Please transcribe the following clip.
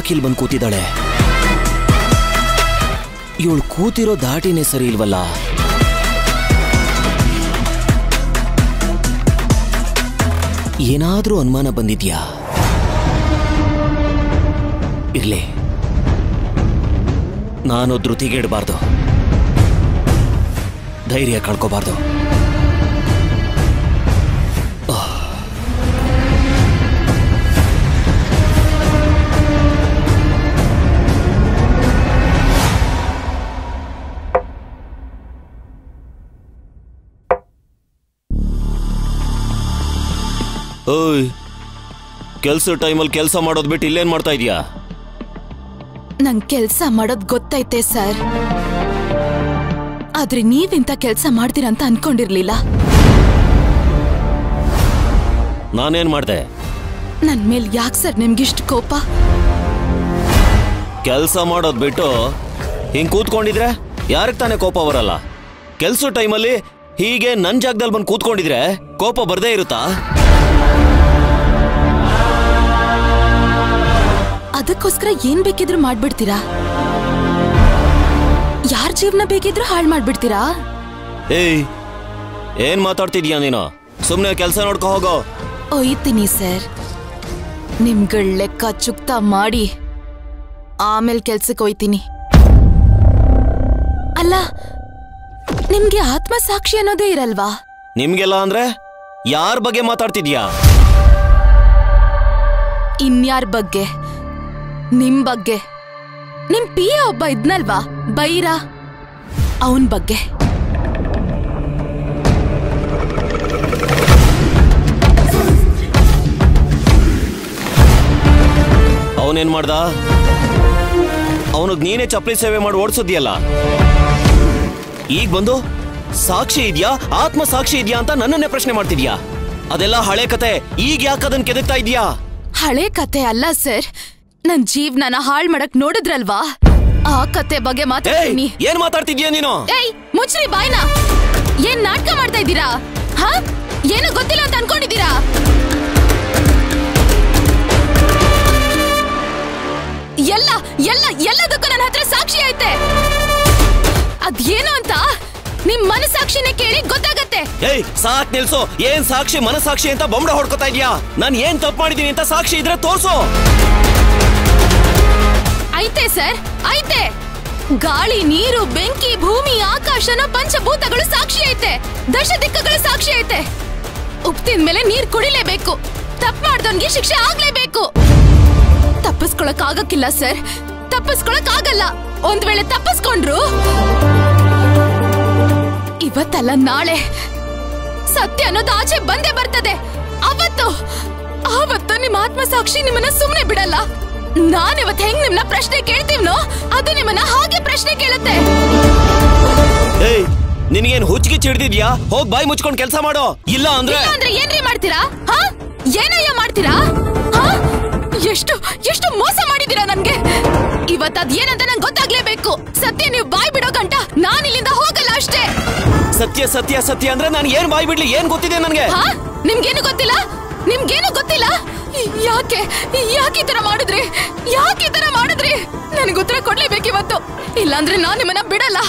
ಯಾಕಿಲ್ ಬಂದು ಕೂತಿದ್ದಾಳೆ? ಇವಳು ಕೂತಿರೋ ದಾಟಿನೇ ಸರಿ ಇಲ್ವಲ್ಲ. ಏನಾದ್ರೂ ಅನುಮಾನ ಬಂದಿದ್ಯಾ? ಇರ್ಲಿ, ನಾನು ಧೃತಿಗೆಡಬಾರ್ದು, ಧೈರ್ಯ ಕಳ್ಕೋಬಾರ್ದು. ಓಯ್, ಕೆಲ್ಸ ಟೈಮಲ್ಲಿ ಕೆಲಸ ಮಾಡೋದ್ ಬಿಟ್ಟು ಇಲ್ಲೇನ್ ಮಾಡ್ತಾ ಇದೀಯಾ? ನಂಗ್ ಕೆಲ್ಸ ಮಾಡೋದ್ ಗೊತ್ತೈತೆ ಸರ್, ಆದ್ರೆ ನೀವಿಂತ ಕೆಲ್ಸ ಮಾಡ್ತೀರಂತ ಅನ್ಕೊಂಡಿರ್ಲಿಲ್ಲ. ನಾನೇನ್ ಮಾಡ್ದೆ? ನನ್ ಮೇಲ್ ಯಾಕೆ ಸರ್ ನಿಮ್ಗಿಷ್ಟು ಕೋಪ? ಕೆಲ್ಸ ಮಾಡೋದ್ ಬಿಟ್ಟು ಹಿಂಗ್ ಕೂತ್ಕೊಂಡಿದ್ರೆ ಯಾರಿಗೆ ತಾನೇ ಕೋಪ ಬರಲ್ಲ? ಕೆಲ್ಸ ಟೈಮಲ್ಲಿ ಹೀಗೆ ನನ್ ಜಾಗದಲ್ಲಿ ಬಂದು ಕೂತ್ಕೊಂಡಿದ್ರೆ ಕೋಪ ಬರ್ದೇ ಇರುತ್ತಾ? ಅದಕ್ಕೋಸ್ಕರ ಏನ್ ಬೇಕಿದ್ರು ಮಾಡ್ಬಿಡ್ತೀರಾ? ಯಾರ ಜೀವನ ಬೇಕಿದ್ರು ಹಾಳು ಮಾಡ್ಬಿಡ್ತೀರಾ? ಏಯ್, ಏನ್ ಮಾತಾಡ್ತಿದ್ಯಾ ನೀನು? ಸುಮ್ನೆ ಕೆಲ್ಸ ನೋಡ್ಕೊ ಹೋಗೋ. ಒಯ್ತೀನಿ ಸರ್, ನಿಮ್ಗಳ ಲೆಕ್ಕ ಚುಕ್ತಾ ಮಾಡಿ ಆಮೇಲೆ ಕೆಲ್ಸಕ್ಕೆ ಒಯ್ತೀನಿ. ಅಲ್ಲ, ನಿಮ್ಗೆ ಆತ್ಮಸಾಕ್ಷಿ ಅನ್ನೋದೇ ಇರಲ್ವಾ? ನಿಮ್ಗೆಲ್ಲ ಅಂದ್ರೆ ಯಾರ ಬಗ್ಗೆ ಮಾತಾಡ್ತಿದ್ಯಾ? ಇನ್ಯಾರ ಬಗ್ಗೆ? ನಿಮ್ ಬಗ್ಗೆ. ನಿಮ್ ಪಿಯ ಒಬ್ಬ ಇದ್ನಲ್ವಾ, ಬೈರ, ಅವನ್ ಬಗ್ಗೆ. ಅವನೇನ್ ಮಾಡ್ದ? ಅವನಿಗೆ ನೀನೇ ಚಪ್ಪಲಿ ಸೇವೆ ಮಾಡಿ ಓಡಿಸೋದಿಯಲ್ಲ. ಈಗ ಬಂದು ಸಾಕ್ಷಿ ಇದ್ಯಾ, ಆತ್ಮ ಸಾಕ್ಷಿ ಇದ್ಯಾ ಅಂತ ನನ್ನನ್ನೇ ಪ್ರಶ್ನೆ ಮಾಡ್ತಿದ್ಯಾ? ಅದೆಲ್ಲ ಹಳೆ ಕತೆ. ಈಗ ಯಾಕೆ ಅದನ್ನ ಕೆದಕ್ತಾ ಇದ್ಯಾ? ಹಳೆ ಕತೆ ಅಲ್ಲ ಸರ್, ನನ್ ಜೀವನನ ಹಾಳ್ ಮಾಡಕ್ ನೋಡಿದ್ರಲ್ವಾ, ಆ ಕತೆ ಬಗ್ಗೆ ಮಾತಾಡ್ತೀನಿ. ಏನ್ ಮಾತಾಡ್ತಿದ್ಯಾ ನೀನು? ಏಯ್, ಮುಚ್ಚ್ರಿ ಬಾಯ್ನ. ಏನ್ ನಾಟಕ ಮಾಡ್ತಾ ಇದ್ದೀರಾ? ಹಾ, ಏನು ಗೊತ್ತಿಲ್ಲ ಅಂತ ಅನ್ಕೊಂಡಿದ್ದೀರಾ? ಎಲ್ಲದಕ್ಕೂ ನನ್ನ ಹತ್ರ ಸಾಕ್ಷಿ ಐತೆ. ಅದೇನು ಅಂತ ನಿಮ್ ಮನಸಾಕ್ಷಿನೇ ಕೇಳಿ ಗೊತ್ತಾಗತ್ತೆ. ಏಯ್, ಸಾಕ್ ನಿಲ್ಸು. ಏನ್ ಸಾಕ್ಷಿ ಮನಸಾಕ್ಷಿ ಅಂತ ಬೊಂಬೆ ಹೊಡ್ಕೊತಾ ಇದ್ಯಾ? ನಾನ್ ಏನ್ ತಪ್ಪು ಮಾಡಿದೀನಿ ಅಂತ ಸಾಕ್ಷಿ ಇದ್ರೆ ತೋರ್ಸು. ಐತೆ ಸರ್, ಐತೆ. ಗಾಳಿ, ನೀರು, ಬೆಂಕಿ, ಭೂಮಿ, ಆಕಾಶನ ಪಂಚಭೂತಗಳು ಸಾಕ್ಷಿ ಐತೆ. ದಶ ದಿಕ್ಕಗಳು ಸಾಕ್ಷಿ ಐತೆ. ಉಪ್ತಿನ ಮೇಲೆ ನೀರ್ ಕುಡಿಲೇಬೇಕು. ತಪ್ಪು ಮಾಡ್ದವನ್ಗೆ ಶಿಕ್ಷೆ ಆಗ್ಲೇಬೇಕು. ತಪ್ಪಿಸ್ಕೊಳಕ್ ಆಗಕ್ಕಿಲ್ಲ ಸರ್, ತಪ್ಪಿಸ್ಕೊಳಕ್ ಆಗಲ್ಲ. ಒಂದ್ ವೇಳೆ ತಪ್ಪಿಸ್ಕೊಂಡ್ರು ಇವತ್ತಲ್ಲ ನಾಳೆ ಸತ್ಯ ಅನ್ನೋದು ಆಚೆ ಬಂದೇ ಬರ್ತದೆ. ಅವತ್ತು ನಿಮ್ಮ ಆತ್ಮಸಾಕ್ಷಿ ನಿಮ್ಮನ್ನ ಸುಮ್ನೆ ಬಿಡಲ್ಲ. ನಾನಿವತ್ತು ಹೆಂಗ್ ನಿಮ್ನ ಪ್ರಶ್ನೆ ಕೇಳ್ತೀವ್ನೋ ಅದು ನಿಮ್ಮನ್ನ ಹಾಗೆ ಪ್ರಶ್ನೆ ಕೇಳುತ್ತೆ. ಏಯ್, ನಿನಗೇನ್ ಹುಚ್ಚಿಗೆ ಚಿಡ್ದಿದ್ಯಾ? ಹೋಗ್ ಬಾಯಿ ಮುಚ್ಕೊಂಡ್ ಕೆಲಸ ಮಾಡೋ. ಇಲ್ಲ ಅಂದ್ರೆ ಏನ್ರಿ ಮಾಡ್ತೀರಾ? ಹಾ, ಏನಯ್ಯ ಮಾಡ್ತೀರಾ? ಹಾ, ಎಷ್ಟು ಮೋಸ ಮಾಡಿದೀರಾ ನನ್ಗೆ. ಇವತ್ತದ್ ಏನಂತ ನಂಗೆ ಗೊತ್ತಾಗ್ಲೇಬೇಕು. ಸತ್ಯ ನೀವು ಬಾಯ್ ಬಿಡೋ ಗಂಟ ನಾನ್ ಇಲ್ಲಿಂದ ಹೋಗಲ್ಲ ಅಷ್ಟೇ. ಸತ್ಯ ಸತ್ಯ ಸತ್ಯ ಅಂದ್ರೆ ನಾನು ಏನ್ ಬಾಯ್ ಬಿಡ್ಲಿ? ಏನ್ ಗೊತ್ತಿದೆ ನನ್ಗೆ? ನಿಮ್ಗೇನು ಗೊತ್ತಿಲ್ಲ? ನಿಮ್ಗೇನು ಗೊತ್ತಿಲ್ಲ? ಯಾಕೆ ಈ ತರ ಮಾಡಿದ್ರಿ? ಯಾಕೆ ಈ ತರ ಮಾಡಿದ್ರಿ? ನನಗೆ ಉತ್ತರ ಕೊಡ್ಲೇಬೇಕಿವತ್ತು, ಇಲ್ಲಾಂದ್ರೆ ನಾನ್ ನಿಮ್ಮನ್ನ ಬಿಡಲ್ಲ.